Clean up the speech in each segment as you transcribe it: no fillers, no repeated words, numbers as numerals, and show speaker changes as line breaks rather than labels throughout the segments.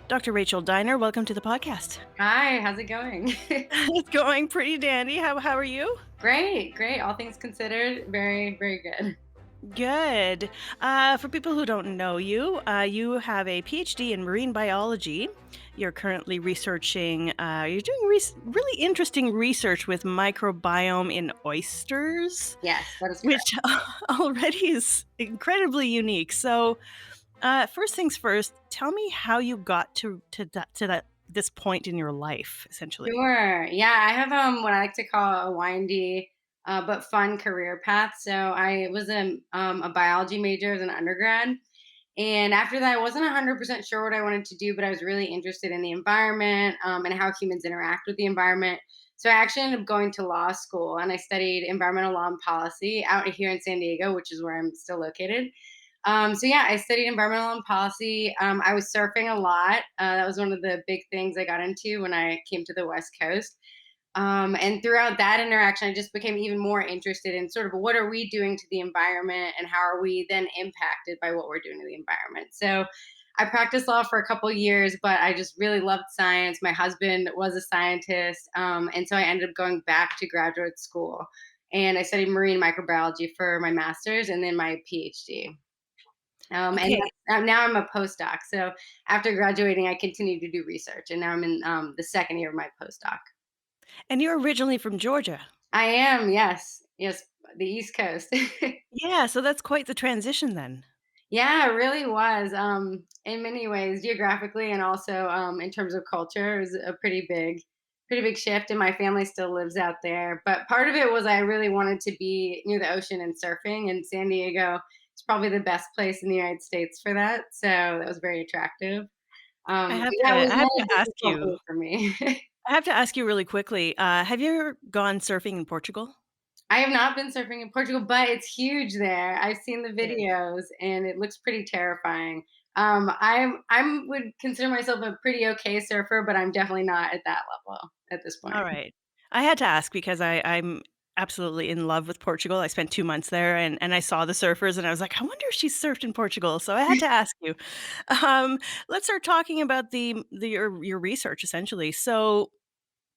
Dr. Rachel Diner, welcome to the podcast.
Hi, how's it going?
It's going pretty dandy. How are you?
Great, great. All things considered, very, very good.
Good. For people who don't know you, you have a PhD in marine biology. You're currently researching, you're doing really interesting research with microbiome in oysters,
Yes, that is correct.
which already is incredibly unique. So, first things first, tell me how you got to this point in your life, essentially.
Sure. Yeah, I have what I like to call a windy but fun career path. So I was a biology major as an undergrad. And after that, I wasn't 100% sure what I wanted to do, but I was really interested in the environment and how humans interact with the environment. So I actually ended up going to law school and I studied environmental law and policy out here in San Diego, which is where I'm still located. So yeah, I studied environmental and policy. I was surfing a lot. That was one of the big things I got into when I came to the West Coast. And throughout that interaction, I just became even more interested in sort of what are we doing to the environment and how are we then impacted by what we're doing to the environment. So I practiced law for a couple years, but I just really loved science. My husband was a scientist. And so I ended up going back to graduate school and I studied marine microbiology for my master's and then my PhD. And
Okay.
now I'm a postdoc. So after graduating, I continued to do research, and now I'm in the second year of my postdoc.
And you're originally from Georgia.
I am, yes, yes, the East Coast.
Yeah, so that's quite the transition then.
Yeah, it really was. In many ways, geographically and also in terms of culture, it was a pretty big shift. And my family still lives out there. But part of it was I really wanted to be near the ocean and surfing, and San Diego is probably the best place in the United States for that. So that was very attractive. But yeah, it was
I have
not
to
a
ask
difficult
you
move for me.
I have to ask you really quickly, have you ever gone surfing in Portugal?
I have not been surfing in Portugal, but it's huge there. I've seen the
It is.
videos and it looks pretty terrifying. I'm would consider myself a pretty okay surfer, but I'm definitely not at that level at this point.
Alright. I had to ask because I'm absolutely in love with Portugal. I spent 2 months there and I saw the surfers and I was like, "I wonder if she surfed in Portugal." So I had to ask you. Um, let's start talking about your research essentially. So,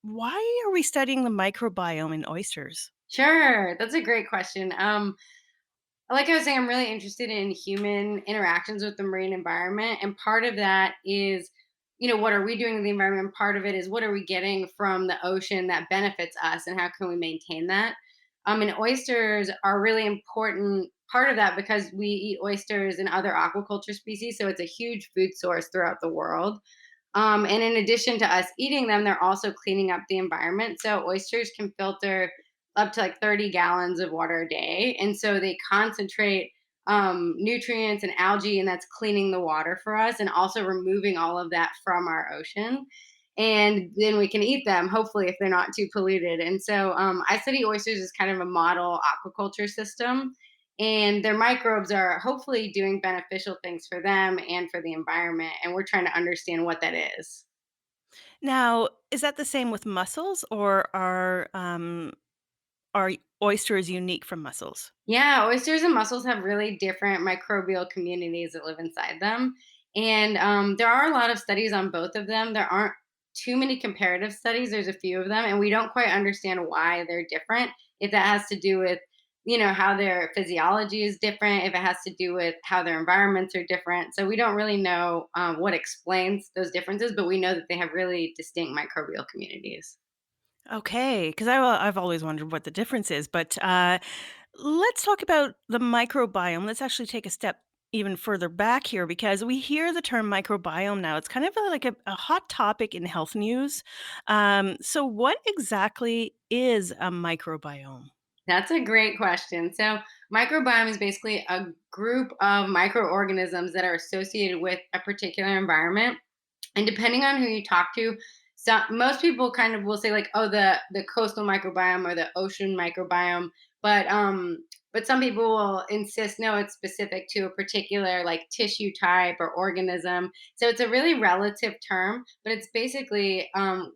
why are we studying the microbiome in oysters?
Sure, that's a great question. Like I was saying, I'm really interested in human interactions with the marine environment. And part of that is, what are we doing in the environment? Part of it is what are we getting from the ocean that benefits us and how can we maintain that? And oysters are really important part of that because we eat oysters and other aquaculture species. So it's a huge food source throughout the world. And in addition to us eating them, they're also cleaning up the environment. So oysters can filter up to like 30 gallons of water a day. And so they concentrate nutrients and algae, and that's cleaning the water for us and also removing all of that from our ocean. And then we can eat them, hopefully, if they're not too polluted. And so I study oysters as kind of a model aquaculture system. And their microbes are hopefully doing beneficial things for them and for the environment. And we're trying to understand what that is.
Now, is that the same with mussels or are oysters unique from mussels?
Yeah, oysters and mussels have really different microbial communities that live inside them. And there are a lot of studies on both of them. There aren't too many comparative studies, there's a few of them, and we don't quite understand why they're different. If that has to do with, how their physiology is different, if it has to do with how their environments are different. So we don't really know what explains those differences, but we know that they have really distinct microbial communities.
Okay, because I've always wondered what the difference is, but, let's talk about the microbiome. Let's actually take a step even further back here because we hear the term microbiome now. It's kind of a hot topic in health news. So what exactly is a microbiome?
That's a great question. So, microbiome is basically a group of microorganisms that are associated with a particular environment. And depending on who you talk to, most people kind of will say like, "Oh, the coastal microbiome or the ocean microbiome," but some people will insist no, it's specific to a particular like tissue type or organism. So it's a really relative term, but it's basically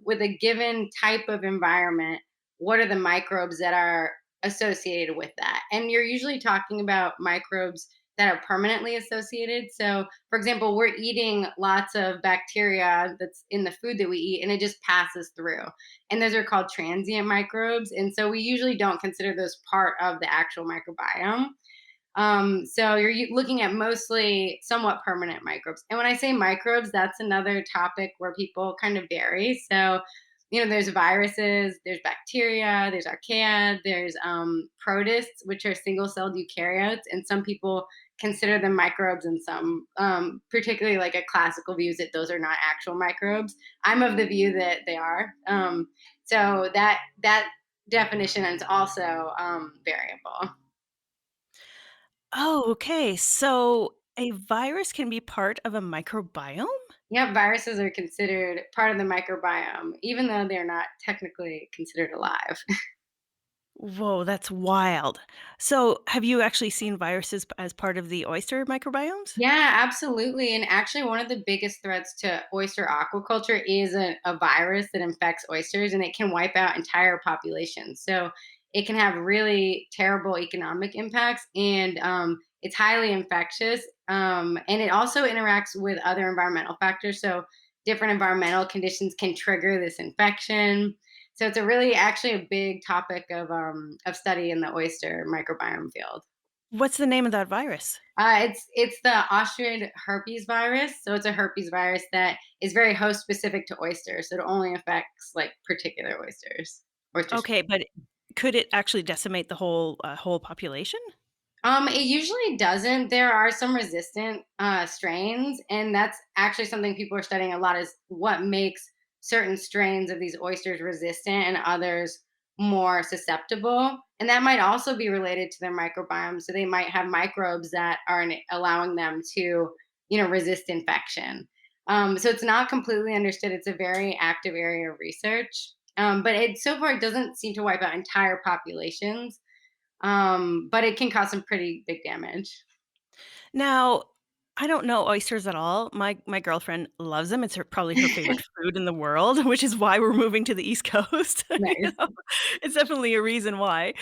with a given type of environment, what are the microbes that are associated with that? And you're usually talking about microbes that are permanently associated. So, for example, we're eating lots of bacteria that's in the food that we eat, and it just passes through. And those are called transient microbes. And so we usually don't consider those part of the actual microbiome. So you're looking at mostly somewhat permanent microbes. And when I say microbes, that's another topic where people kind of vary. So, there's viruses, there's bacteria, there's archaea, there's protists, which are single-celled eukaryotes, and some people consider them microbes, and some, particularly like a classical view, is that those are not actual microbes. I'm of the view that they are. So that definition is also variable.
Oh, okay. So a virus can be part of a microbiome?
Yeah, viruses are considered part of the microbiome, even though they're not technically considered alive.
Whoa, that's wild. So have you actually seen viruses as part of the oyster microbiomes?
Yeah, absolutely. And actually, one of the biggest threats to oyster aquaculture is a virus that infects oysters, and it can wipe out entire populations. So it can have really terrible economic impacts, and it's highly infectious. And it also interacts with other environmental factors. So different environmental conditions can trigger this infection. So it's a really actually a big topic of study in the oyster microbiome field.
What's the name of that virus?
It's the Austrian herpes virus. So it's a herpes virus that is very host specific to oysters. So it only affects like particular oysters. Oyster
Okay,
species.
but could it actually decimate the whole population?
It usually doesn't. There are some resistant strains, and that's actually something people are studying a lot. Is what makes certain strains of these oysters resistant and others more susceptible, and that might also be related to their microbiome. So they might have microbes that are allowing them to, resist infection. So it's not completely understood. It's a very active area of research, but it so far it doesn't seem to wipe out entire populations, but it can cause some pretty big damage.
Now, I don't know oysters at all. My girlfriend loves them. It's probably her favorite food in the world, which is why we're moving to the East Coast. You
Nice.
know, it's definitely a reason why.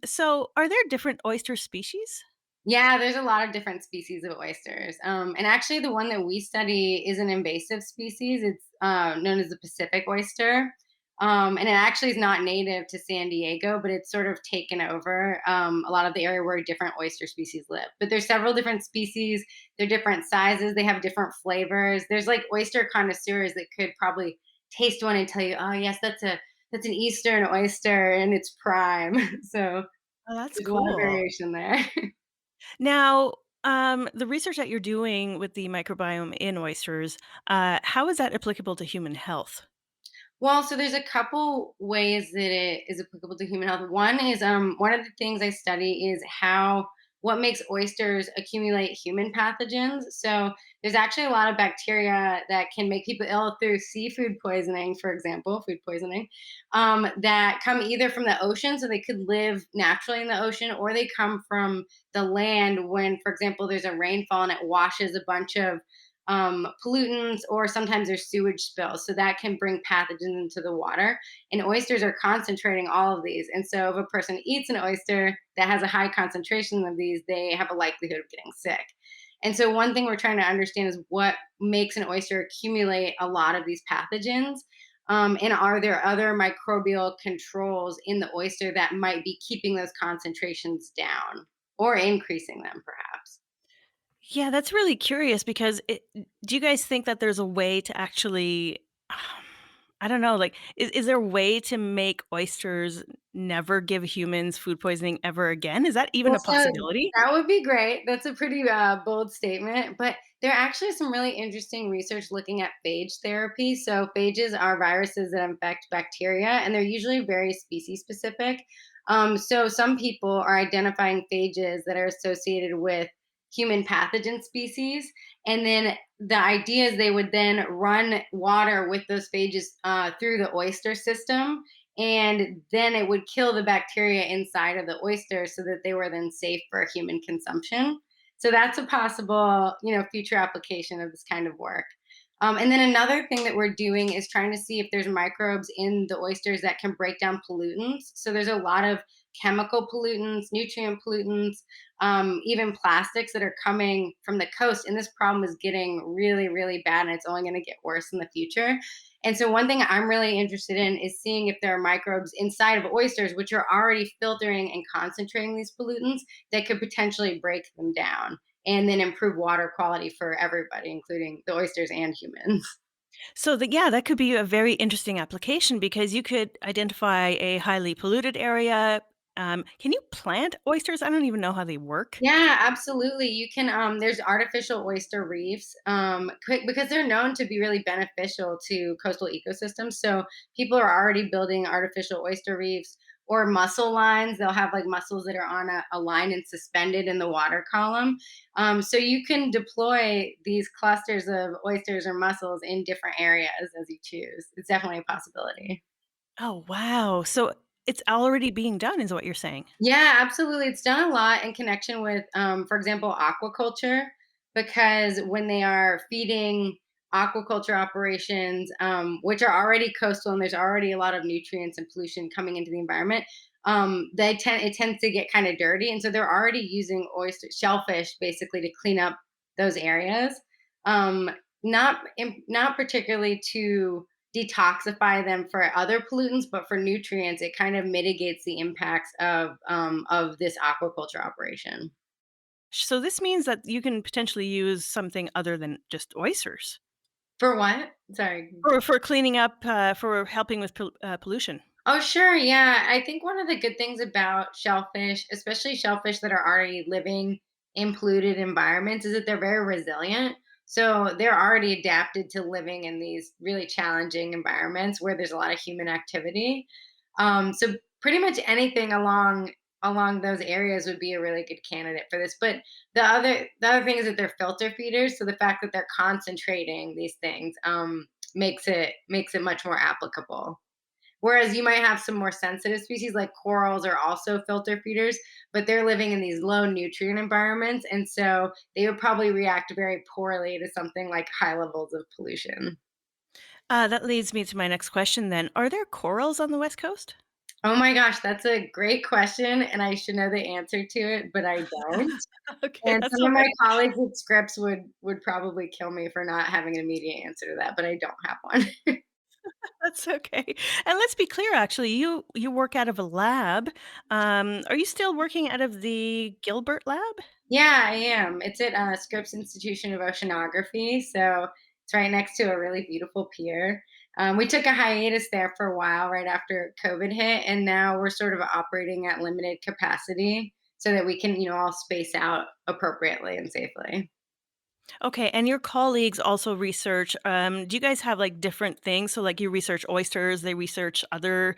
So are there different oyster species?
Yeah, there's a lot of different species of oysters. And actually, the one that we study is an invasive species. It's known as the Pacific oyster. And it actually is not native to San Diego, but it's sort of taken over a lot of the area where different oyster species live. But there's several different species. They're different sizes. They have different flavors. There's like oyster connoisseurs that could probably taste one and tell you, "Oh, yes, that's an Eastern oyster in its prime." So
Oh, that's
there's a lot of
cool.
variation there.
Now, the research that you're doing with the microbiome in oysters, how is that applicable to human health?
Well, so there's a couple ways that it is applicable to human health. One is one of the things I study is how what makes oysters accumulate human pathogens. So there's actually a lot of bacteria that can make people ill through seafood poisoning, for example, food poisoning, that come either from the ocean, so they could live naturally in the ocean, or they come from the land when, for example, there's a rainfall and it washes a bunch of pollutants, or sometimes there's sewage spills. So that can bring pathogens into the water. And oysters are concentrating all of these. And so if a person eats an oyster that has a high concentration of these, they have a likelihood of getting sick. And so one thing we're trying to understand is what makes an oyster accumulate a lot of these pathogens. And are there other microbial controls in the oyster that might be keeping those concentrations down or increasing them, perhaps?
Yeah, that's really curious because do you guys think that there's a way to actually, I don't know, like, is there a way to make oysters never give humans food poisoning ever again? Is that even
Well,
a
so
possibility?
that would be great. That's a pretty bold statement, but there are actually some really interesting research looking at phage therapy. So, phages are viruses that infect bacteria, and they're usually very species specific. So, some people are identifying phages that are associated with human pathogen species, and then the idea is they would then run water with those phages through the oyster system, and then it would kill the bacteria inside of the oyster so that they were then safe for human consumption. So that's a possible, future application of this kind of work. And then another thing that we're doing is trying to see if there's microbes in the oysters that can break down pollutants. So there's a lot of chemical pollutants, nutrient pollutants, even plastics that are coming from the coast. And this problem is getting really, really bad, and it's only going to get worse in the future. And so, one thing I'm really interested in is seeing if there are microbes inside of oysters, which are already filtering and concentrating these pollutants, that could potentially break them down and then improve water quality for everybody, including the oysters and humans.
So yeah, that could be a very interesting application because you could identify a highly polluted area. Can you plant oysters? I don't even know how they work.
Yeah, absolutely. You can there's artificial oyster reefs because they're known to be really beneficial to coastal ecosystems. So people are already building artificial oyster reefs or mussel lines. They'll have like mussels that are on a line and suspended in the water column. So you can deploy these clusters of oysters or mussels in different areas as you choose. It's definitely a possibility.
Oh, wow. So it's already being done, is what you're saying.
Yeah, absolutely. It's done a lot in connection with, for example, aquaculture, because when they are feeding aquaculture operations, which are already coastal and there's already a lot of nutrients and pollution coming into the environment, it tends to get kind of dirty, and so they're already using oyster shellfish basically to clean up those areas. Um, not particularly to detoxify them for other pollutants, but for nutrients, it kind of mitigates the impacts of this aquaculture operation.
So this means that you can potentially use something other than just oysters
For what? Sorry.
for cleaning up, for helping with pollution.
Oh, sure. Yeah. I think one of the good things about shellfish, especially shellfish that are already living in polluted environments, is that they're very resilient. So they're already adapted to living in these really challenging environments where there's a lot of human activity. So pretty much anything along those areas would be a really good candidate for this. But the other thing is that they're filter feeders. So the fact that they're concentrating these things makes it much more applicable. Whereas you might have some more sensitive species like corals are also filter feeders, but they're living in these low nutrient environments. And so they would probably react very poorly to something like high levels of pollution.
That leads me to my next question then. Are there corals on the West Coast?
Oh my gosh, that's a great question. And I should know the answer to it, but I don't.
Okay,
And
that's
some
all
of my
right.
colleagues at Scripps would probably kill me for not having an immediate answer to that, but I don't have one.
That's okay. And let's be clear, actually, you work out of a lab. Are you still working out of the Gilbert lab?
Yeah, I am. It's at Scripps Institution of Oceanography, so it's right next to a really beautiful pier. We took a hiatus there for a while right after COVID hit, and now we're sort of operating at limited capacity so that we can, all space out appropriately and safely.
Okay, and your colleagues also research. Do you guys have like different things? So, like, you research oysters, they research other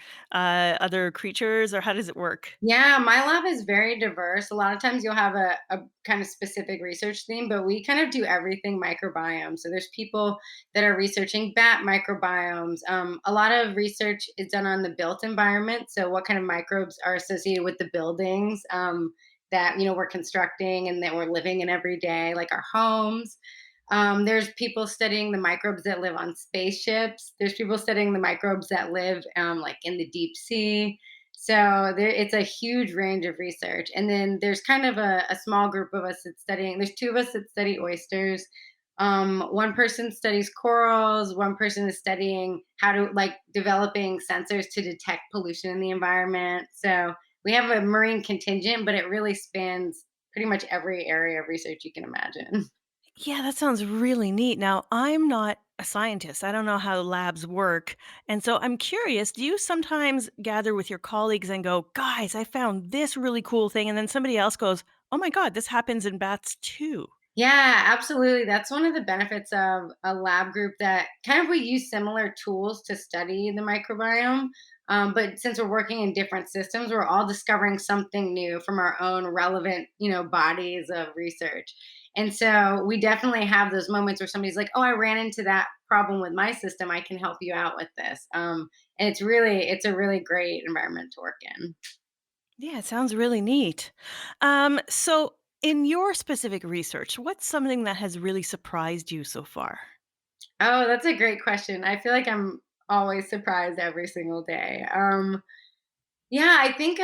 creatures, or how does it work?
Yeah, my lab is very diverse. A lot of times you'll have a kind of specific research theme, but we kind of do everything microbiome. So there's people that are researching bat microbiomes. A lot of research is done on the built environment. So what kind of microbes are associated with the buildings that we're constructing and that we're living in every day, like our homes. There's people studying the microbes that live on spaceships. There's people studying the microbes that live like in the deep sea. So it's a huge range of research. And then there's kind of a small group of us that's studying. There's two of us that study oysters. One person studies corals. One person is studying how to like developing sensors to detect pollution in the environment. So we have a marine contingent, but it really spans pretty much every area of research you can imagine.
Yeah, that sounds really neat. Now, I'm not a scientist. I don't know how labs work. And so I'm curious, do you sometimes gather with your colleagues and go, guys, I found this really cool thing? And then somebody else goes, oh my God, this happens in bats too.
Yeah, absolutely. That's one of the benefits of a lab group that kind of we use similar tools to study the microbiome. But since we're working in different systems, we're all discovering something new from our own relevant, bodies of research. And so we definitely have those moments where somebody's like, "Oh, I ran into that problem with my system. I can help you out with this." And it's a really great environment to work in.
Yeah, it sounds really neat. So, in your specific research, what's something that has really surprised you so far?
Oh, that's a great question. I feel like I'm always surprised every single day. Yeah, I think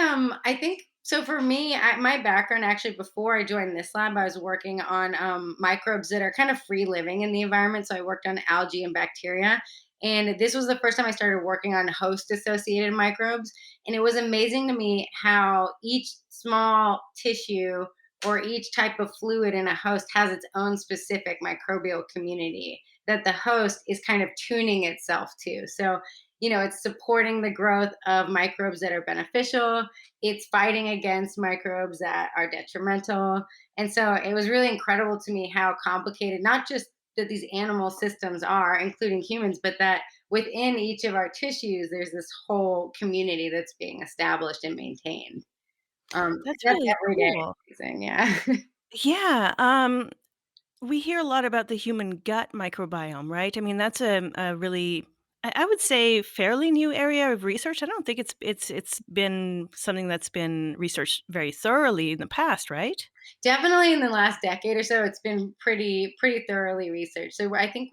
so for me, my background actually before I joined this lab, I was working on microbes that are kind of free living in the environment. So I worked on algae and bacteria. And this was the first time I started working on host associated microbes. And it was amazing to me how each small tissue or each type of fluid in a host has its own specific microbial community that the host is kind of tuning itself to. So it's supporting the growth of microbes that are beneficial. It's fighting against microbes that are detrimental. And so it was really incredible to me how complicated, not just that these animal systems are, including humans, but that within each of our tissues, there's this whole community that's being established and maintained.
That's
That's
really
every day
cool.
amazing. Yeah.
Yeah, we hear a lot about the human gut microbiome, right? I mean, that's a really, I would say, fairly new area of research. I don't think it's been something that's been researched very thoroughly in the past, right?
Definitely in the last decade or so, it's been pretty thoroughly researched. So I think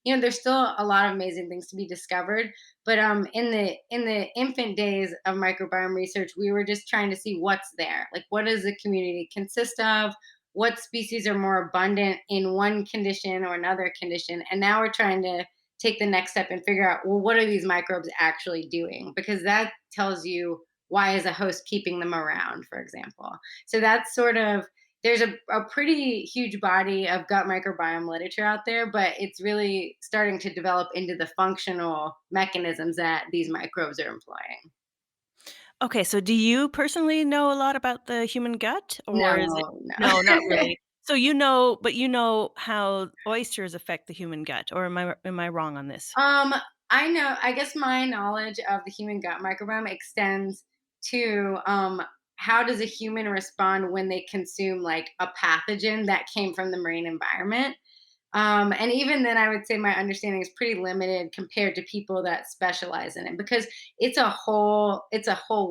there's still a lot of amazing things to be discovered. But in the infant days of microbiome research, we were just trying to see what's there. Like, what does the community consist of? What species are more abundant in one condition or another condition? And now we're trying to take the next step and figure out, well, what are these microbes actually doing? Because that tells you why is a host keeping them around, for example. So that's sort of there's a pretty huge body of gut microbiome literature out there, but it's really starting to develop into the functional mechanisms that these microbes are employing.
Okay, so do you personally know a lot about the human gut, or is it?
No, no.
No, not really. So but you know how oysters affect the human gut, or am I wrong on this?
Um, I guess my knowledge of the human gut microbiome extends to how does a human respond when they consume like a pathogen that came from the marine environment. And even then, I would say my understanding is pretty limited compared to people that specialize in it because it's a whole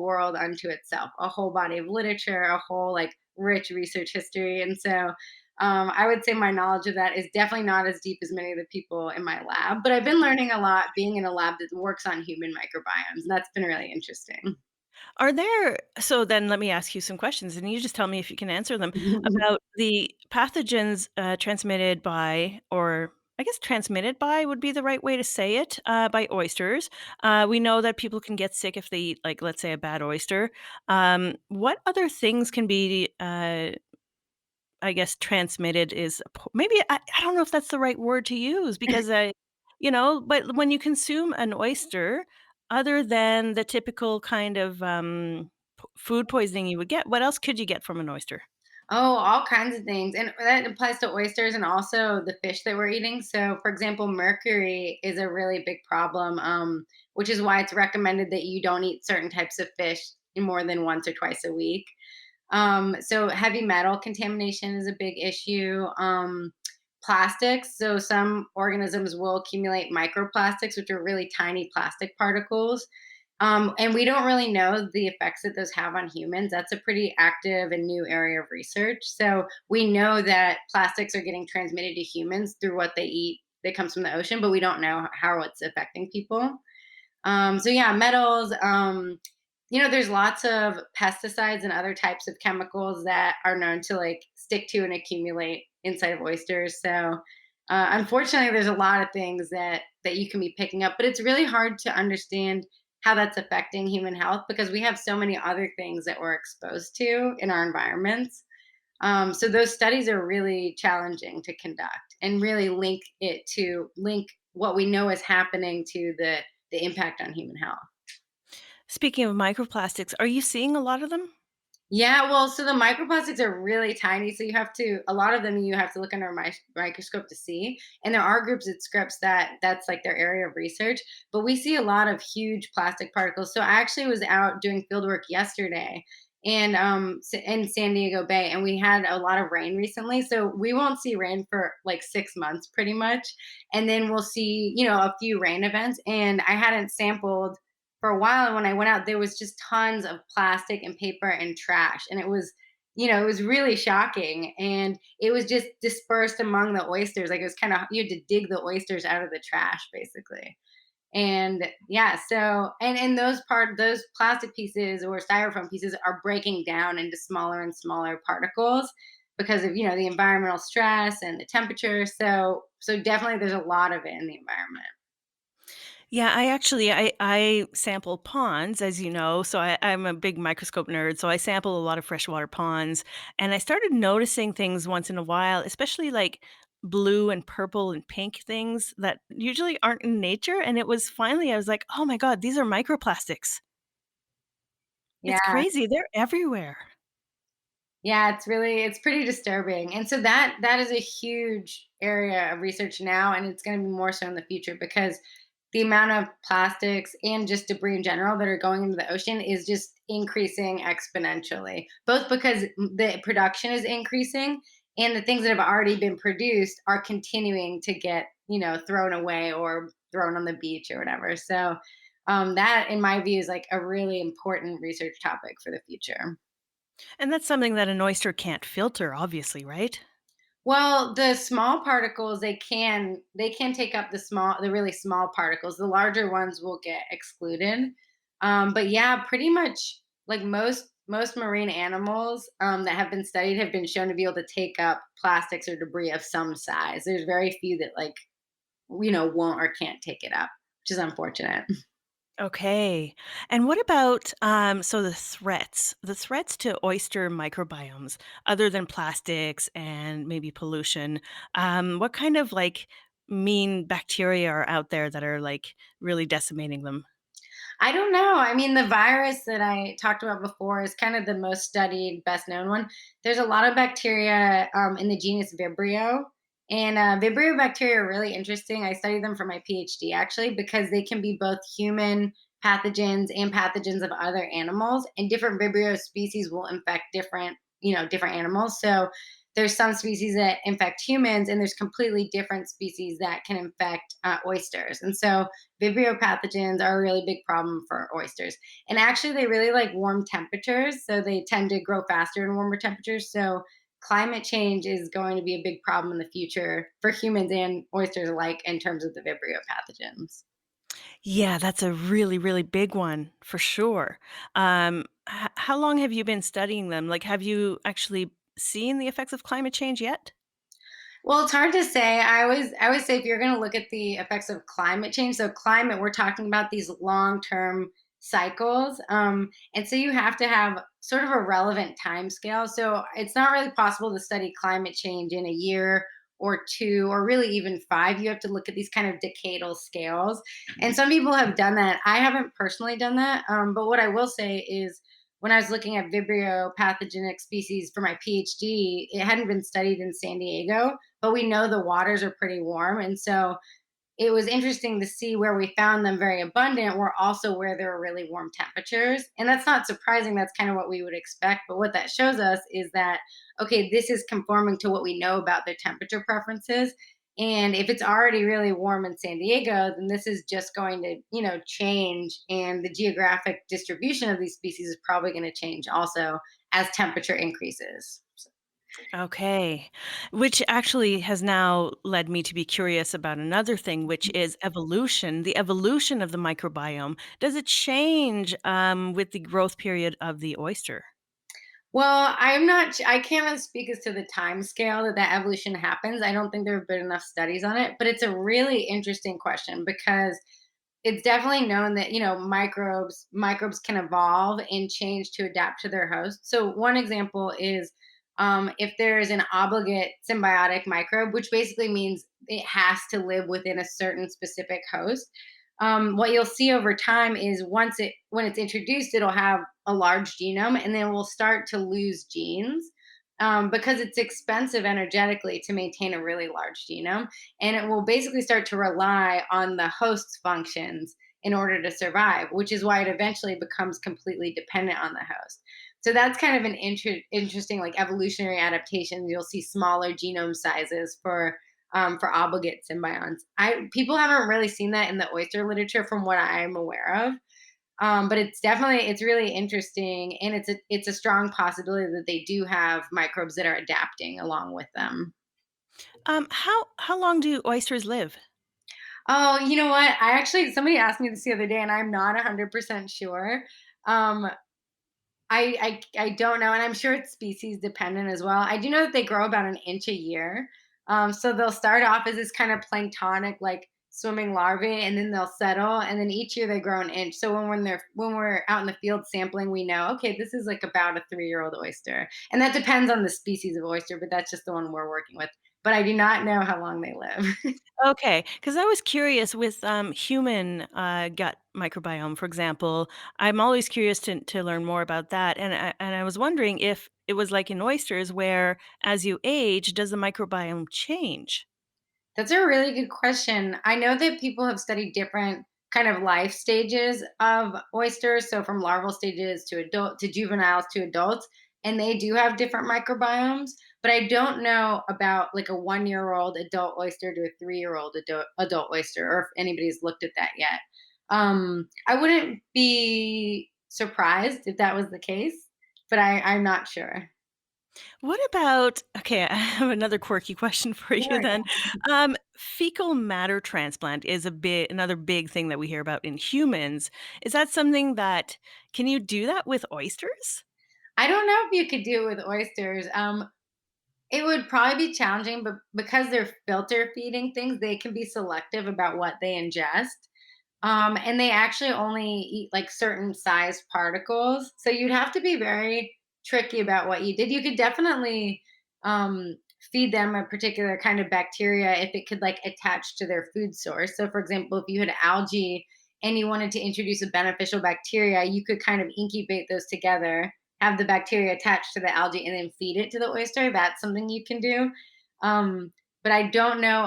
world unto itself, a whole body of literature, a whole like rich research history. And so I would say my knowledge of that is definitely not as deep as many of the people in my lab, but I've been learning a lot being in a lab that works on human microbiomes, and that's been really interesting.
Are there So then let me ask you some questions, and you just tell me if you can answer them, about the pathogens, transmitted by, or I guess transmitted by would be the right way to say it, by oysters. We know that people can get sick if they eat, like, let's say, a bad oyster. What other things can be, I guess transmitted is maybe I don't know if that's the right word to use because but when you consume an oyster, other than the typical kind of, food poisoning you would get, what else could you get from an oyster?
Oh, all kinds of things. And that applies to oysters and also the fish that we're eating. So, for example, mercury is a really big problem, which is why it's recommended that you don't eat certain types of fish more than once or twice a week. So, heavy metal contamination is a big issue. Plastics. So, some organisms will accumulate microplastics, which are really tiny plastic particles. And we don't really know the effects that those have on humans. That's a pretty active and new area of research. So we know that plastics are getting transmitted to humans through what they eat that comes from the ocean, but we don't know how it's affecting people. So yeah, metals. There's lots of pesticides and other types of chemicals that are known to like stick to and accumulate inside of oysters. So unfortunately, there's a lot of things that you can be picking up, but it's really hard to understand how that's affecting human health because we have so many other things that we're exposed to in our environments. So those studies are really challenging to conduct and really link what we know is happening to the impact on human health.
Speaking of microplastics, are you seeing a lot of them?
Yeah, well, so the microplastics are really tiny, so a lot of them you have to look under a microscope to see. And there are groups at Scripps that's like their area of research, but we see a lot of huge plastic particles. So I actually was out doing field work yesterday and in San Diego Bay, and we had a lot of rain recently. So we won't see rain for like 6 months pretty much. And then we'll see, a few rain events. And I hadn't sampled for a while, and when I went out there was just tons of plastic and paper and trash, and it was really shocking, and it was just dispersed among the oysters. Like, it was kind of, you had to dig the oysters out of the trash basically. And yeah, so and those plastic pieces or styrofoam pieces are breaking down into smaller and smaller particles because of the environmental stress and the temperature. So definitely there's a lot of it in the environment.
Yeah, I sample ponds, as you know, so I'm a big microscope nerd, so I sample a lot of freshwater ponds, and I started noticing things once in a while, especially like blue and purple and pink things that usually aren't in nature. And it was finally I was like, oh my god, these are microplastics. It's
Yeah.
crazy, they're everywhere.
Yeah, it's pretty disturbing. And so that is a huge area of research now, and it's going to be more so in the future because the amount of plastics and just debris in general that are going into the ocean is just increasing exponentially. Both because the production is increasing and the things that have already been produced are continuing to get, thrown away or thrown on the beach or whatever. So that in my view is like a really important research topic for the future.
And that's something that an oyster can't filter, obviously, right?
Well, the small particles they can take up the really small particles. The larger ones will get excluded. But yeah, pretty much like most marine animals that have been studied have been shown to be able to take up plastics or debris of some size. There's very few that won't or can't take it up, which is unfortunate.
Okay. And what about so the threats to oyster microbiomes, other than plastics and maybe pollution, what kind of like mean bacteria are out there that are like really decimating them?
I don't know. I mean, the virus that I talked about before is kind of the most studied, best known one. There's a lot of bacteria in the genus Vibrio. And Vibrio bacteria are really interesting. I studied them for my PhD actually because they can be both human pathogens and pathogens of other animals. And different Vibrio species will infect different animals. So there's some species that infect humans, and there's completely different species that can infect oysters. And so Vibrio pathogens are a really big problem for oysters. And actually, they really like warm temperatures. So they tend to grow faster in warmer temperatures. So climate change is going to be a big problem in the future for humans and oysters alike in terms of the Vibrio pathogens.
Yeah, that's a really, really big one for sure. How long have you been studying them? Like, have you actually seen the effects of climate change yet?
Well, it's hard to say. I always say if you're going to look at the effects of climate change, so climate, we're talking about these long-term cycles, and so you have to have sort of a relevant time scale. So it's not really possible to study climate change in a year or two, or really even 5. You have to look at these kind of decadal scales, and some people have done that. I haven't personally done that, but what I will say is when I was looking at Vibrio pathogenic species for my PhD, it hadn't been studied in San Diego, but we know the waters are pretty warm. And so it was interesting to see where we found them very abundant were also where there were really warm temperatures. And that's not surprising. That's kind of what we would expect. But what that shows us is that, okay, this is conforming to what we know about their temperature preferences. And if it's already really warm in San Diego, then this is just going to, change. And the geographic distribution of these species is probably going to change also as temperature increases.
Okay. Which actually has now led me to be curious about another thing, which is evolution, the evolution of the microbiome. Does it change with the growth period of the oyster?
Well, I can't really speak as to the time scale that evolution happens. I don't think there have been enough studies on it, but it's a really interesting question because it's definitely known that microbes can evolve and change to adapt to their host. So one example is if there is an obligate symbiotic microbe, which basically means it has to live within a certain specific host. What you'll see over time is when it's introduced, it'll have a large genome, and then we'll start to lose genes. Because it's expensive energetically to maintain a really large genome, and it will basically start to rely on the host's functions in order to survive, which is why it eventually becomes completely dependent on the host. So that's kind of an interesting like evolutionary adaptation. You'll see smaller genome sizes for obligate symbionts. I People haven't really seen that in the oyster literature from what I'm aware of. But it's really interesting, and it's a strong possibility that they do have microbes that are adapting along with them.
How long do oysters live?
Oh, you know what? Somebody asked me this the other day, and I'm not 100% sure. Um, I don't know, and I'm sure it's species dependent as well. I do know that they grow about an inch a year. So they'll start off as this kind of planktonic, like swimming larvae, and then they'll settle, and then each year they grow an inch. So when we're out in the field sampling, we know, okay, this is like about a 3-year-old oyster, and that depends on the species of oyster, but that's just the one we're working with. But I do not know how long they live.
Okay, because I was curious with, human, gut microbiome, for example. I'm always curious to learn more about that, and I was wondering if it was like in oysters where as you age, does the microbiome change?
That's a really good question. I know that people have studied different kind of life stages of oysters, so from larval stages to adult to juveniles to adults, and they do have different microbiomes, but I don't know about like a 1-year-old adult oyster to a 3-year-old adult oyster or if anybody's looked at that yet. I wouldn't be surprised if that was the case, but I'm not sure.
What about okay, I have another quirky question for you
Sure.
then. Fecal matter transplant is another big thing that we hear about in humans. Is that something that can you do that with oysters?
I don't know if you could do it with oysters. It would probably be challenging, but because they're filter feeding things, they can be selective about what they ingest. And they actually only eat like certain size particles. So you'd have to be very tricky about what you did. You could definitely um, feed them a particular kind of bacteria if it could like attach to their food source. So, for example, if you had algae and you wanted to introduce a beneficial bacteria, you could kind of incubate those together, have the bacteria attached to the algae, and then feed it to the oyster. That's something you can do. Um, but I don't know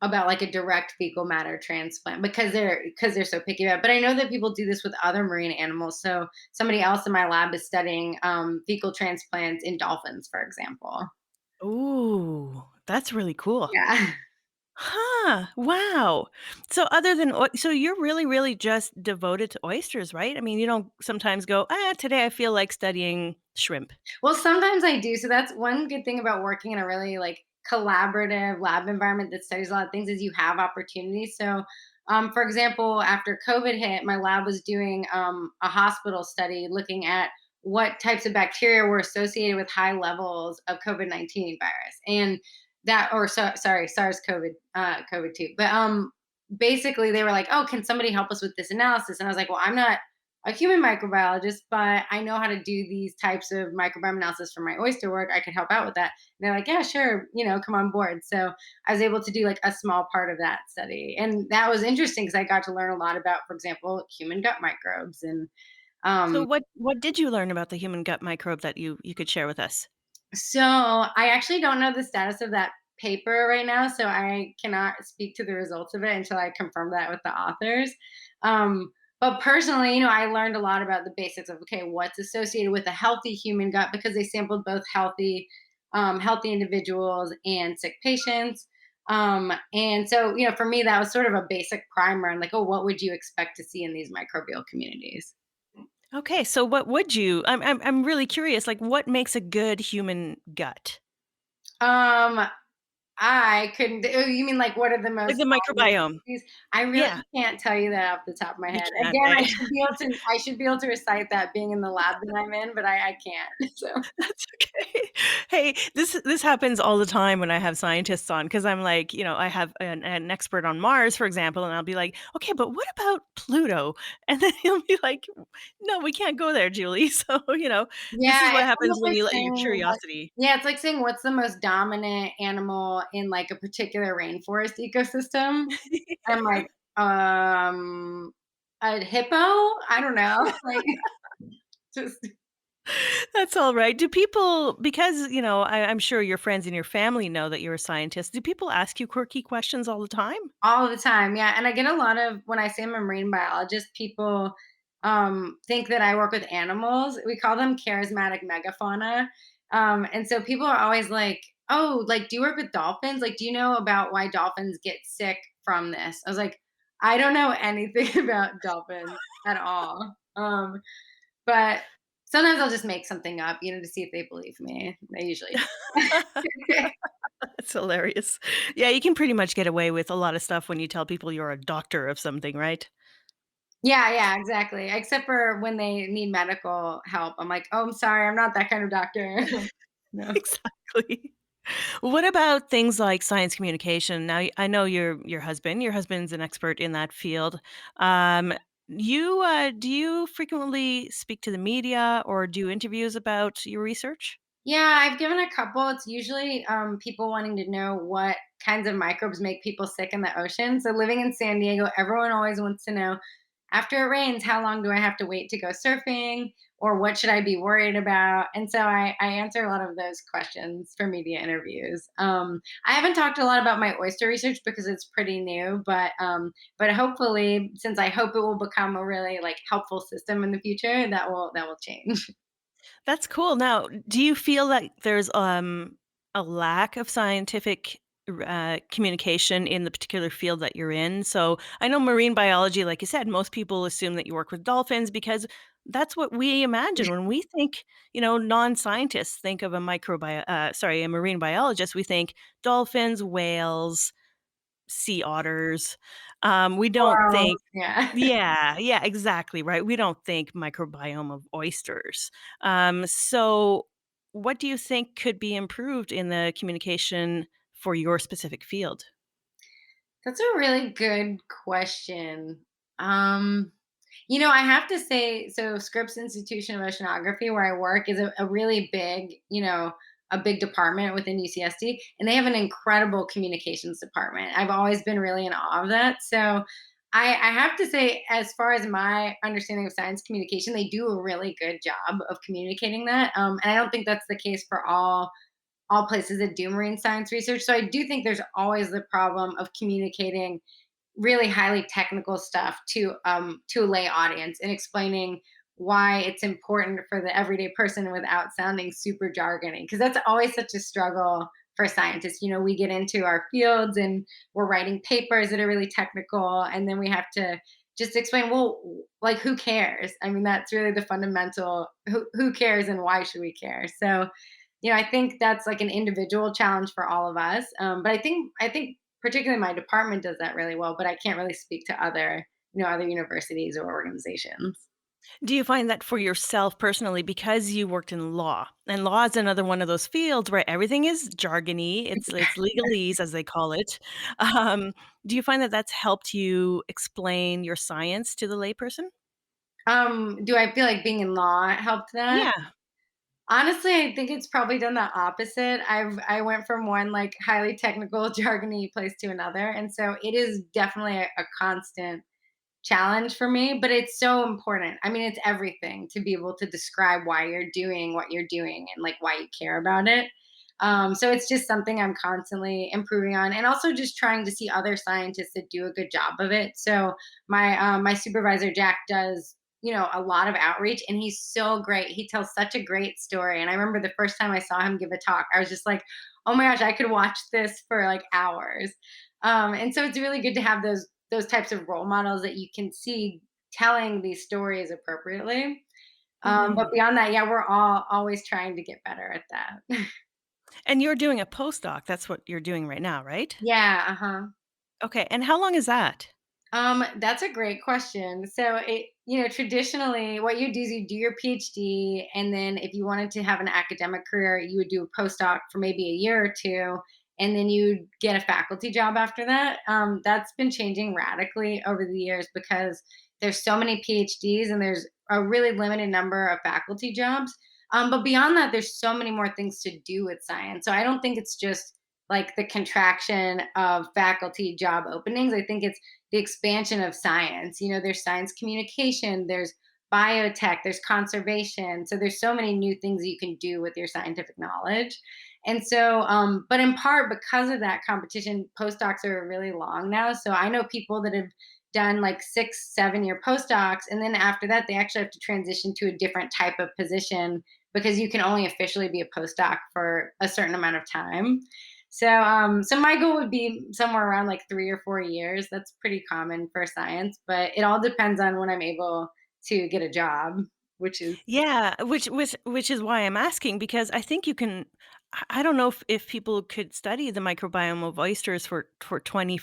about like a direct fecal matter transplant because they're so picky about it. But I know that people do this with other marine animals. So somebody else in my lab is studying fecal transplants in dolphins, for example.
Ooh, that's really cool.
Yeah.
Huh, wow. So other than so you're really, really just devoted to oysters, right? I mean, you don't sometimes go, "Ah, today I feel like studying shrimp."
Well, sometimes I do. So that's one good thing about working in a really like collaborative lab environment that studies a lot of things is you have opportunities. So, for example, after COVID hit, my lab was doing a hospital study looking at what types of bacteria were associated with high levels of COVID-19 virus, and sorry, SARS-CoV COVID two. But basically, they were like, "Oh, can somebody help us with this analysis?" And I was like, "Well, I'm not a human microbiologist, but I know how to do these types of microbiome analysis for my oyster work. I could help out with that." And they're like, "Yeah, sure, come on board." So I was able to do like a small part of that study. And that was interesting because I got to learn a lot about, for example, human gut microbes. And
So
um,
what did you learn about the human gut microbe that you could share with us?
So I actually don't know the status of that paper right now, so I cannot speak to the results of it until I confirm that with the authors. But personally, I learned a lot about the basics of okay, what's associated with a healthy human gut because they sampled both healthy individuals and sick patients. And so, for me, that was sort of a basic primer and like, oh, what would you expect to see in these microbial communities?
Okay, so what would you I'm really curious, like, what makes a good human gut?
Um, I couldn't oh, you mean like what are the
Like
most
the
dominant
microbiome.
species? I really
Yeah,
can't tell you that off the top of my
you
head.
can't,
Again,
right?
I should be able to recite that being in the lab that I'm in, but I can't. So
That's okay. Hey, this happens all the time when I have scientists on because I'm like, I have an expert on Mars, for example, and I'll be like, okay, but what about Pluto? And then he'll be like, no, we can't go there, Julie. So, this is
yeah,
what
it's
happens
almost
when
like
you let your
saying
curiosity.
yeah, it's like saying what's the most dominant animal in like a particular rainforest ecosystem. I'm like, um, a hippo? I don't know. Like just
That's all right. Do people, because, I'm sure your friends and your family know that you're a scientist, do people ask you quirky questions all the time?
all the time, yeah, and I get a lot of when I say I'm a marine biologist, people, think that I work with animals. We call them charismatic megafauna, and so people are always like, "Oh, like, do you work with dolphins? Like, do you know about why dolphins get sick from this?" I was like, "I don't know anything about dolphins at all." But Sometimes I'll just make something up, to see if they believe me. They usually do.
That's hilarious. Yeah, you can pretty much get away with a lot of stuff when you tell people you're a doctor of something, right?
Yeah, yeah, exactly. Except for when they need medical help. I'm like, "Oh, I'm sorry, I'm not that kind of doctor." No.
Exactly. What about things like science communication? Now, I know your husband's an expert in that field. Um, do you frequently speak to the media or do interviews about your research?
Yeah, I've given a couple. It's usually people wanting to know what kinds of microbes make people sick in the ocean. So living in San Diego, everyone always wants to know after it rains, how long do I have to wait to go surfing? Or what should I be worried about? And so I answer a lot of those questions for media interviews. I haven't talked a lot about my oyster research because it's pretty new, but hopefully, since I hope it will become a really like helpful system in the future, that will change.
That's cool. Now, do you feel that there's a lack of scientific communication in the particular field that you're in? So I know marine biology, like you said, most people assume that you work with dolphins because that's what we imagine when we think. Non-scientists think of a marine biologist. We think dolphins, whales, sea otters. We don't
Wow.
think
Yeah.
yeah, yeah, exactly, right? We don't think microbiome of oysters. So what do you think could be improved in the communication for your specific field?
That's a really good question. Um, I have to say, so Scripps Institution of Oceanography, where I work, is a really big, a big department within UCSD, and they have an incredible communications department. I've always been really in awe of that. So I have to say, as far as my understanding of science communication, they do a really good job of communicating that. And I don't think that's the case for all places that do marine science research. So I do think there's always the problem of communicating really highly technical stuff to a lay audience and explaining why it's important for the everyday person without sounding super jargony, because that's always such a struggle for scientists. We get into our fields and we're writing papers that are really technical, and then we have to just explain, well, like, who cares? I mean, that's really the fundamental, who cares and why should we care? So I think that's like an individual challenge for all of us. But I think particularly my department does that really well, but I can't really speak to other universities or organizations.
Do you find that for yourself personally, because you worked in law, and law is another one of those fields where everything is jargony, it's legalese as they call it. Um, do you find that that's helped you explain your science to the layperson?
Do I feel like being in law helped that?
Yeah.
Honestly, I think it's probably done the opposite. I went from one like highly technical jargony place to another, and so it is definitely a constant challenge for me, but it's so important. I mean, it's everything to be able to describe why you're doing what you're doing and like why you care about it. So it's just something I'm constantly improving on, and also just trying to see other scientists that do a good job of it. So my supervisor Jack does a lot of outreach, and he's so great. He tells such a great story, and I remember the first time I saw him give a talk, I was just like, oh my gosh, I could watch this for like hours. And so it's really good to have those types of role models that you can see telling these stories appropriately. But
Mhm.
beyond that, yeah, we're all always trying to get better at that.
And you're doing a postdoc, that's what you're doing right now, right?
Yeah, uh-huh.
Okay, and how long is that?
That's a great question. So traditionally what you do is you do your PhD, and then if you wanted to have an academic career, you would do a postdoc for maybe a year or two, and then you'd get a faculty job after that. That's been changing radically over the years because there's so many PhDs and there's a really limited number of faculty jobs. But beyond that, there's so many more things to do with science. So I don't think it's just like the contraction of faculty job openings. I think it's the expansion of science. There's science communication, there's biotech, there's conservation. So there's so many new things you can do with your scientific knowledge. And so, but in part because of that competition, postdocs are really long now. So I know people that have done like 6, 7 year postdocs. And then after that, they actually have to transition to a different type of position because you can only officially be a postdoc for a certain amount of time. So my goal would be somewhere around like 3 or 4 years. That's pretty common for science, but it all depends on when I'm able to get a job. which is
Yeah, which is why I'm asking because I think you can I don't know if people could study the microbiome of oysters for 20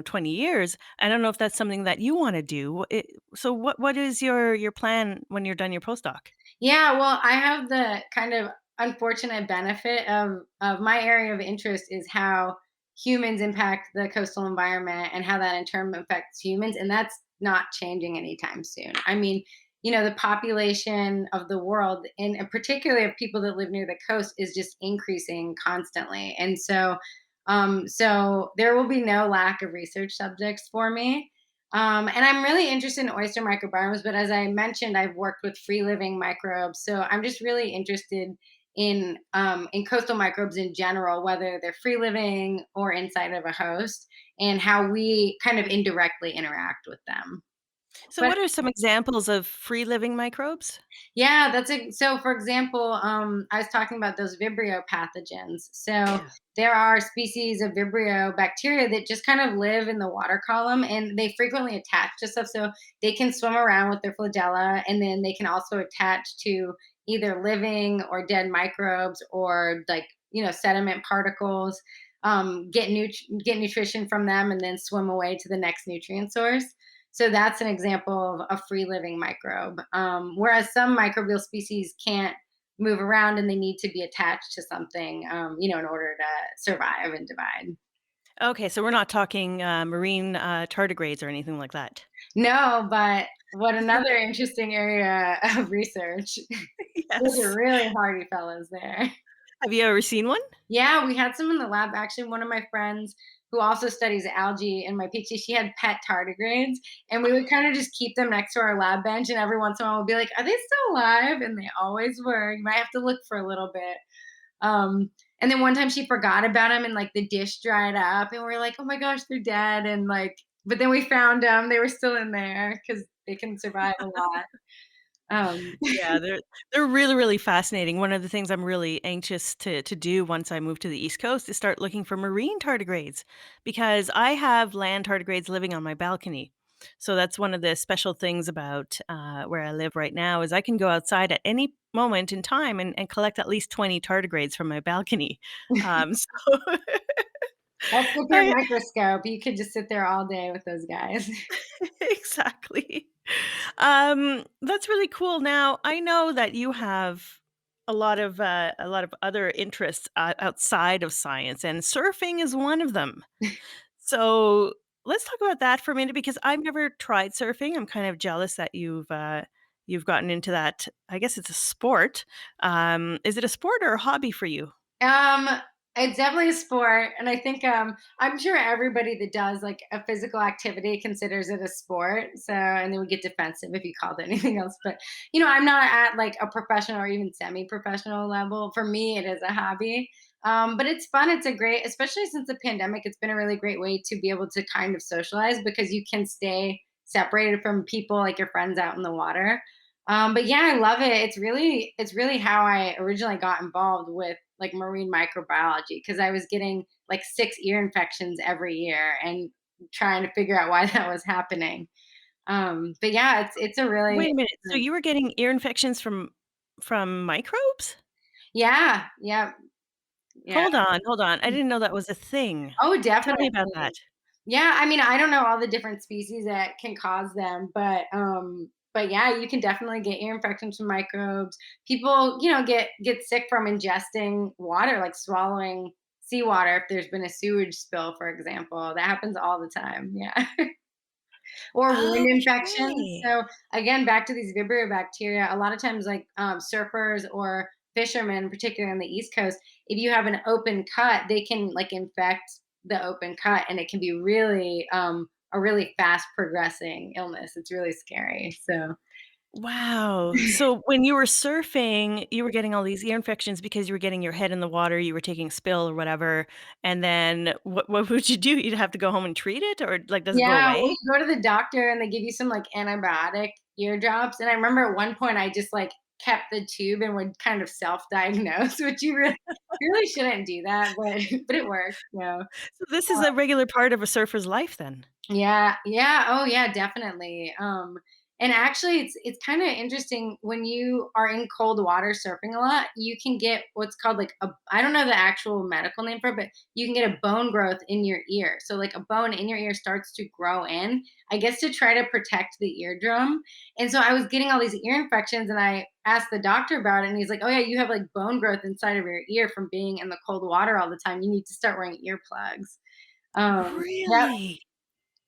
20 years. I don't know if that's something that you wanna do. So what is your plan when you're done your postdoc?
yeah, well, I have the kind of unfortunate benefit of my area of interest is how humans impact the coastal environment and how that in turn affects humans, and that's not changing anytime soon. I mean, the population of the world, and particularly of people that live near the coast, is just increasing constantly, and so there will be no lack of research subjects for me. And I'm really interested in oyster microbiomes, but as I mentioned, I've worked with free living microbes. So I'm just really interested in coastal microbes in general, whether they're free living or inside of a host, and how we kind of indirectly interact with them.
So
But
what are some examples of free living microbes?
yeah, that's it. So, for example, I was talking about those Vibrio pathogens. So,
Yeah.
there are species of Vibrio bacteria that just kind of live in the water column and they frequently attach to stuff. So, they can swim around with their flagella and then they can also attach to either living or dead microbes or sediment particles. Get nutrition from them and then swim away to the next nutrient source. So that's an example of a free living microbe. Whereas some microbial species can't move around and they need to be attached to something, in order to survive and divide.
Okay, so we're not talking, marine, tardigrades or anything like that.
No, but what another interesting area of research. Those are
Yes.
really hardy fellows there.
Have you ever seen one?
Yeah, we had some in the lab. Actually, one of my friends who also studies algae in my PhD, she had pet tardigrades, and we would kind of just keep them next to our lab bench. And every once in a while, we'll be like, "Are they still alive?" And they always were. You might have to look for a little bit. Um, and then one time she forgot about them, and like the dish dried up, and we're like, "Oh my gosh, they're dead!" And but then we found them; they were still in there because they can survive a lot. Um,
Yeah, they're really, really fascinating. One of the things I'm really anxious to do once I move to the East Coast is start looking for marine tardigrades because I have land tardigrades living on my balcony. So that's one of the special things about where I live right now is I can go outside at any moment in time and collect at least 20 tardigrades from my balcony. So
that's with your
I
microscope. You could just sit there all day with those guys.
exactly. That's really cool. Now, I know that you have a lot of other interests outside of science, and surfing is one of them. So let's talk about that for a minute because I've never tried surfing. I'm kind of jealous that you've gotten into that. I guess it's a sport. Is it a sport or a hobby for you?
Um, it's definitely a sport, and I think I'm sure everybody that does like a physical activity considers it a sport. So, and then we get defensive if you called it anything else. But I'm not at like a professional or even semi-professional level. For me, it is a hobby. But it's fun. It's a great, especially since the pandemic. It's been a really great way to be able to kind of socialize because you can stay separated from people like your friends out in the water. But yeah, I love it. It's really how I originally got involved with like marine microbiology because I was getting like 6 ear infections every year and trying to figure out why that was happening. But yeah, it's a really
Wait a minute. So you were getting ear infections from microbes?
yeah, yeah, yeah.
Hold on. I didn't know that was a thing.
Oh,
Tell me about
definitely.
that.
Yeah, I mean, I don't know all the different species that can cause them, but yeah, you can definitely get ear infections from microbes. People, get sick from ingesting water, like swallowing seawater if there's been a sewage spill, for example. That happens all the time. Yeah. Or wound infections.
Okay.
So again, back to these Vibrio bacteria, a lot of times like surfers or fishermen, particularly on the East Coast, if you have an open cut, they can like infect the open cut and it can be really a really fast progressing illness. It's really scary. So
Wow. So when you were surfing, you were getting all these ear infections because you were getting your head in the water, you were taking a spill or whatever, and then what would you do? You'd have to go home and treat it or, like, does it go
yeah, well,
away?
you go to the doctor and they give you some like antibiotic ear drops. And I remember at one point I just like kept the tube and would kind of self-diagnose, which you really shouldn't do that, but but it worked. So
So this is a regular part of a surfer's life then?
yeah, yeah, oh yeah, definitely. And actually, it's kind of interesting when you are in cold water surfing a lot, you can get what's called like a, I don't know the actual medical name for it, but you can get a bone growth in your ear. So like a bone in your ear starts to grow in, I guess to try to protect the eardrum. And so I was getting all these ear infections and I asked the doctor about it and he's like, "Oh yeah, you have like bone growth inside of your ear from being in the cold water all the time. You need to start wearing earplugs." Yep,
Really?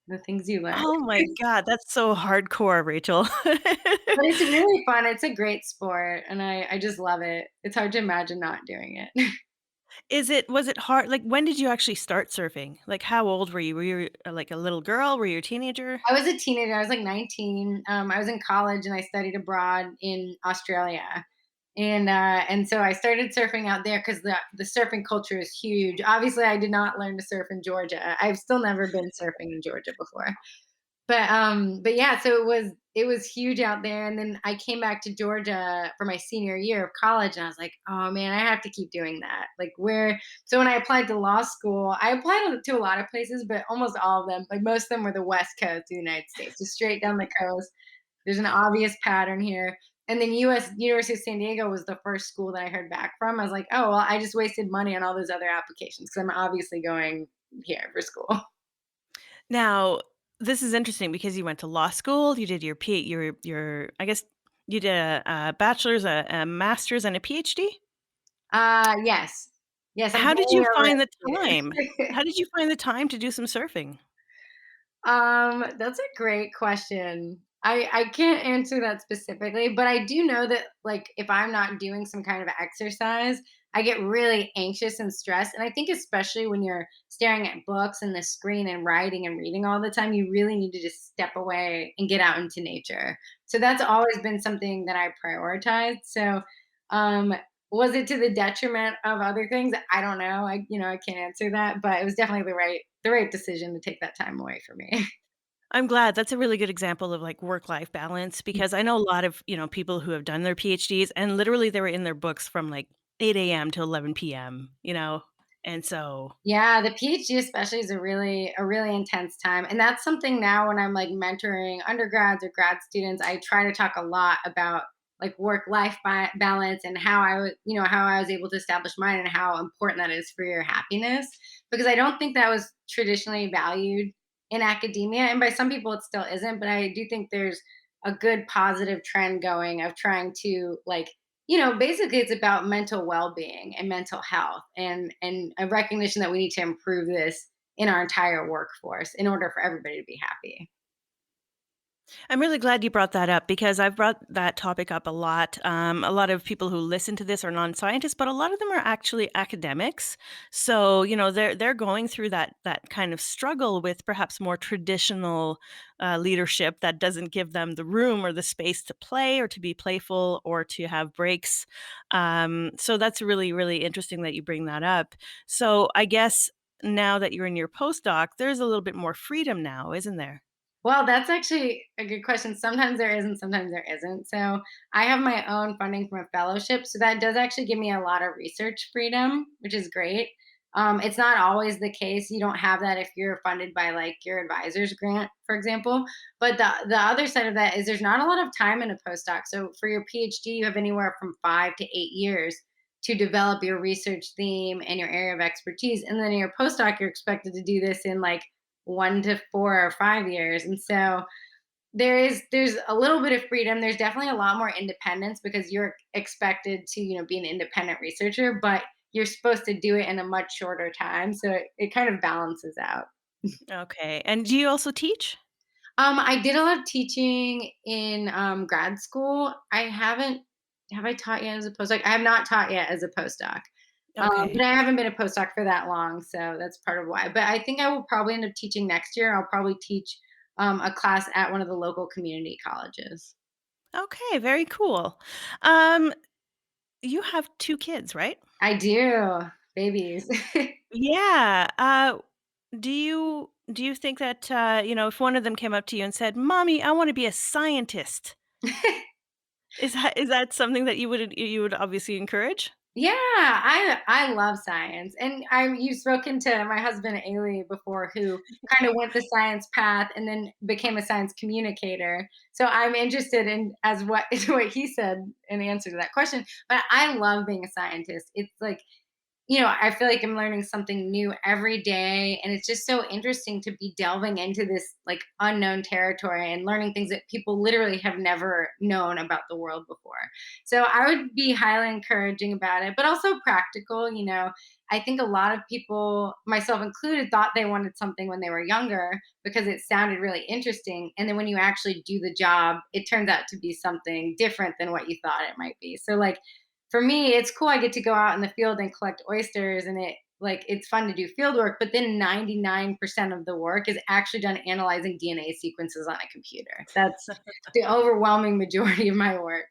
the things you learn.
Oh my god, that's so hardcore, Rachel.
But it's really fun. It's a great sport, and I just love it. It's hard to imagine not doing it.
Was it hard like, when did you actually start surfing? Like, how old were you? Were you, like, a little girl? Were you a teenager?
I was a teenager. I was like 19. I was in college and I studied abroad in Australia. And so I started surfing out there because the surfing culture is huge. Obviously, I did not learn to surf in Georgia. I've still never been surfing in Georgia before. But yeah, so it was huge out there, and then I came back to Georgia for my senior year of college, and I was like, "Oh, man, I have to keep doing that." Like, where so when I applied to law school, I applied to a lot of places, but almost all of them, like, most of them were the West Coast of the United States, just straight down the coast. There's an obvious pattern here, and then University of San Diego was the first school that I heard back from. I was like, "Oh, well, I just wasted money on all those other applications because 'cause I'm obviously going here for school."
Now, this is interesting because you went to law school, you did your I guess you did a bachelor's, a master's, and a PhD?
Yes. Yes, I'm
How did
very
you find the time?
overestimated.
How did you find the time to do some surfing?
That's a great question. I can't answer that specifically, but I do know that like if I'm not doing some kind of exercise, I get really anxious and stressed. And I think especially when you're staring at books and the screen and writing and reading all the time, you really need to just step away and get out into nature. So that's always been something that I prioritized. So um was it to the detriment of other things? I don't know. I can't answer that, but it was definitely the right decision to take that time away from me.
I'm glad. That's a really good example of, like, work-life balance because I know a lot of, people who have done their PhDs and literally they were in their books from, like, 8 AM to 11 PM, And so
Yeah, the PhD especially is a really intense time. And that's something now when I'm like mentoring undergrads or grad students, I try to talk a lot about like work-life balance and how I was able to establish mine and how important that is for your happiness because I don't think that was traditionally valued in academia and by some people it still isn't, but I do think there's a good positive trend going of trying to like basically it's about mental well-being and mental health and a recognition that we need to improve this in our entire workforce in order for everybody to be happy.
I'm really glad you brought that up because I've brought that topic up a lot. A lot of people who listen to this are non-scientists, but a lot of them are actually academics. So they're going through that kind of struggle with perhaps more traditional leadership that doesn't give them the room or the space to play or to be playful or to have breaks. So that's really really interesting that you bring that up. So I guess now that you're in your postdoc, there's a little bit more freedom now, isn't there?
Well, that's actually a good question. Sometimes there is and sometimes there isn't. So I have my own funding from a fellowship. So that does actually give me a lot of research freedom, which is great. It's not always the case. You don't have that if you're funded by like your advisor's grant, for example. But the other side of that is there's not a lot of time in a postdoc. So for your PhD, you have anywhere from 5 to 8 years to develop your research theme and your area of expertise. And then in your postdoc, you're expected to do this in like 1 to 4 or 5 years. And so there's a little bit of freedom. There's definitely a lot more independence because you're expected to, be an independent researcher, but you're supposed to do it in a much shorter time. So it kind of balances out.
Okay. And do you also teach?
I did a lot of teaching in grad school. I haven't have I taught yet as a postdoc? I have not taught yet as a postdoc. But
Okay.
I haven't been a postdoc for that long, so that's part of why. But I think I will probably end up teaching next year. I'll probably teach a class at one of the local community colleges.
Okay, very cool. Um, you have 2 kids, right?
I do, babies.
Yeah. Do you think that, if one of them came up to you and said, "Mommy, I wanna be a scientist," is that something that you would obviously encourage?
Yeah, I love science, and you've spoken to my husband Ailey before, who kind of went the science path and then became a science communicator. So I'm interested in as what what he said in answer to that question. But I love being a scientist. It's like, I feel like I'm learning something new every day. And it's just so interesting to be delving into this like unknown territory and learning things that people literally have never known about the world before. So I would be highly encouraging about it, but also practical. I think a lot of people, myself included, thought they wanted something when they were younger because it sounded really interesting. And then when you actually do the job, it turns out to be something different than what you thought it might be. So, like, for me, it's cool. I get to go out in the field and collect oysters, and it's fun to do field work. But then 99% of the work is actually done analyzing DNA sequences on a computer. That's the overwhelming majority of my work.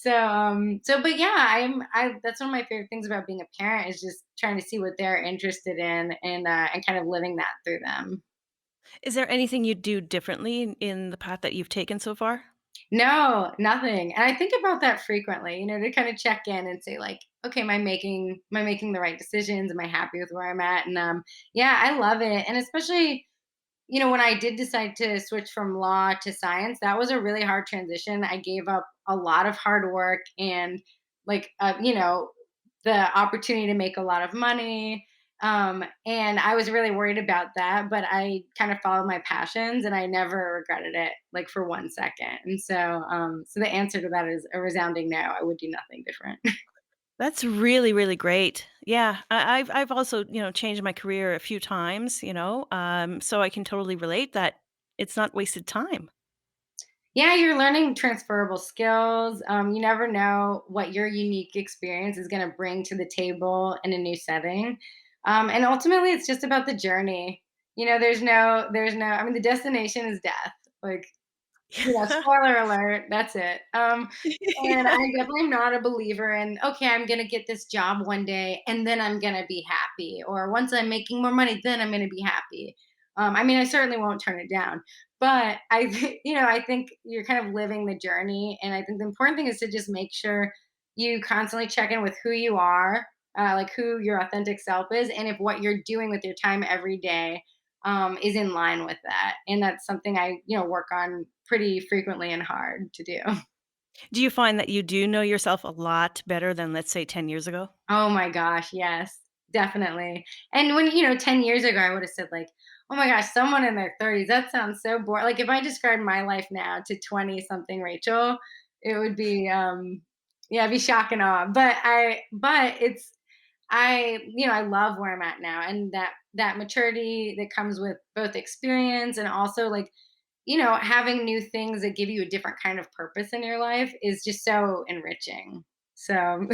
But yeah, I that's one of my favorite things about being a parent is just trying to see what they're interested in, and kind of living that through them.
Is there anything you do differently in the path that you've taken so far?
No, nothing. And I think about that frequently, to kind of check in and say like, okay, am I making the right decisions? Am I happy with where I'm at? And yeah, I love it. And especially, when I did decide to switch from law to science, that was a really hard transition. I gave up a lot of hard work and like the opportunity to make a lot of money. And I was really worried about that, but I kind of followed my passions and I never regretted it like for 1 second. And so the answer to that is a resounding no. I would do nothing different.
That's really, really great. Yeah, I've also, changed my career a few times, so I can totally relate that it's not wasted time.
Yeah, you're learning transferable skills. You never know what your unique experience is going to bring to the table in a new setting. And ultimately, it's just about the journey. I mean, the destination is death. Like, spoiler alert, that's it. And I definitely am not a believer in, okay, I'm going to get this job one day and then I'm going to be happy. Or once I'm making more money, then I'm going to be happy. I mean, I certainly won't turn it down. But I think you're kind of living the journey. And I think the important thing is to just make sure you constantly check in with who you are, like who your authentic self is, and if what you're doing with your time every day is in line with that. And that's something I, work on pretty frequently and hard to do.
Do you find that you do know yourself a lot better than, let's say, 10 years ago?
Oh my gosh, yes, definitely. And when, 10 years ago, I would have said, like, oh my gosh, someone in their 30s, that sounds so boring. Like, if I described my life now to 20 something Rachel, it would be, yeah, it'd be shock and awe. But I love where I'm at now. And that maturity that comes with both experience and also like, having new things that give you a different kind of purpose in your life is just so enriching. So,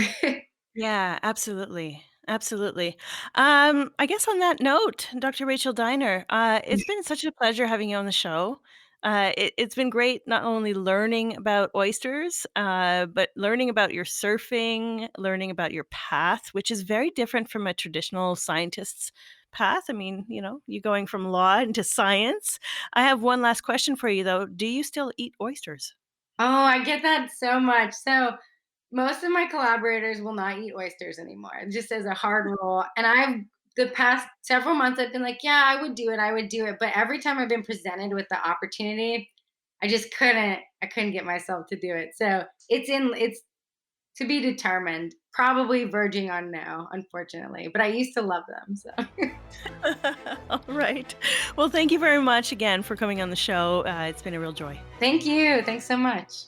Yeah, absolutely. Absolutely. I guess on that note, Dr. Rachel Diner, it's been such a pleasure having you on the show. It's been great not only learning about oysters, but learning about your surfing, learning about your path, which is very different from a traditional scientist's path. I mean, you going from law into science. I have one last question for you, though. Do you still eat oysters?
oh, I get that so much. So, most of my collaborators will not eat oysters anymore, just as a hard rule. And the past several months, I've been like, yeah, I would do it. I would do it. But every time I've been presented with the opportunity, I couldn't get myself to do it. So it's to be determined, probably verging on no, unfortunately. But I used to love them. So
All right. Well, thank you very much again for coming on the show. It's been a real joy.
thank you. Thanks so much.